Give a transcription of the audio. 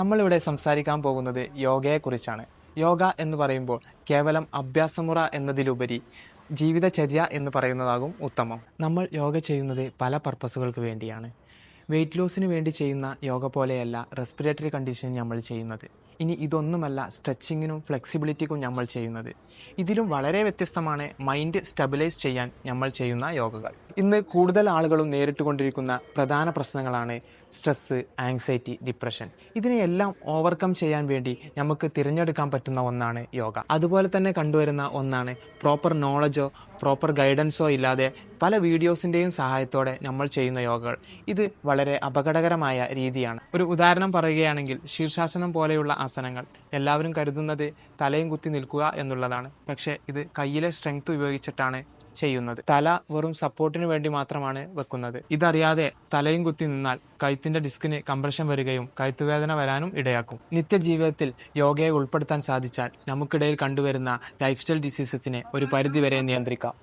നമ്മളിവിടെ സംസാരിക്കാൻ പോകുന്നത് യോഗയെക്കുറിച്ചാണ്. യോഗ എന്ന് പറയുമ്പോൾ കേവലം അഭ്യാസമുറ എന്നതിലുപരി ജീവിതചര്യ എന്ന് പറയുന്നതാകും ഉത്തമം. നമ്മൾ യോഗ ചെയ്യുന്നത് പല പർപ്പസുകൾക്ക് വേണ്ടിയാണ്. വെയിറ്റ് ലോസിന് വേണ്ടി ചെയ്യുന്ന യോഗ പോലെയല്ല റെസ്പിറേറ്ററി കണ്ടീഷൻ നമ്മൾ ചെയ്യുന്നത്. ഇനി ഇതൊന്നുമല്ല സ്ട്രെച്ചിങ്ങിനും ഫ്ലെക്സിബിലിറ്റിക്കും നമ്മൾ ചെയ്യുന്നത്. ഇതിലും വളരെ വ്യത്യസ്തമാണ് മൈൻഡ് സ്റ്റെബിലൈസ് ചെയ്യാൻ നമ്മൾ ചെയ്യുന്ന യോഗകൾ. ഇന്ന് കൂടുതൽ ആളുകളും നേരിട്ടുകൊണ്ടിരിക്കുന്ന പ്രധാന പ്രശ്നങ്ങളാണ് സ്ട്രെസ്സ്, ആങ്സൈറ്റി, ഡിപ്രഷൻ. ഇതിനെയെല്ലാം ഓവർകം ചെയ്യാൻ വേണ്ടി നമുക്ക് തിരഞ്ഞെടുക്കാൻ പറ്റുന്ന ഒന്നാണ് യോഗ. അതുപോലെ തന്നെ കണ്ടുവരുന്ന ഒന്നാണ് പ്രോപ്പർ നോളജോ പ്രോപ്പർ ഗൈഡൻസോ ഇല്ലാതെ പല വീഡിയോസിൻ്റെയും സഹായത്തോടെ നമ്മൾ ചെയ്യുന്ന യോഗകൾ. ഇത് വളരെ അപകടകരമായ രീതിയാണ്. ഒരു ഉദാഹരണം പറയുകയാണെങ്കിൽ ശീർഷാസനം പോലെയുള്ള ആസനങ്ങൾ എല്ലാവരും കരുതുന്നത് തലയും കുത്തി നിൽക്കുക എന്നുള്ളതാണ്. പക്ഷേ ഇത് കയ്യിലെ സ്ട്രെങ്ത് ഉപയോഗിച്ചിട്ടാണ് ചെയ്യുന്നത്. തല വെറും സപ്പോർട്ടിന് വേണ്ടി മാത്രമാണ് വെക്കുന്നത്. ഇതറിയാതെ തലയും കുത്തി നിന്നാൽ കഴുത്തിന്റെ ഡിസ്കിന് കംപ്രഷൻ വരികയും കഴുത്തുവേദന വരാനും ഇടയാക്കും. നിത്യജീവിതത്തിൽ യോഗയെ ഉൾപ്പെടുത്താൻ സാധിച്ചാൽ നമുക്കിടയിൽ കണ്ടുവരുന്ന ലൈഫ് സ്റ്റൈൽ ഡിസീസസിനെ ഒരു പരിധിവരെ നിയന്ത്രിക്കാം.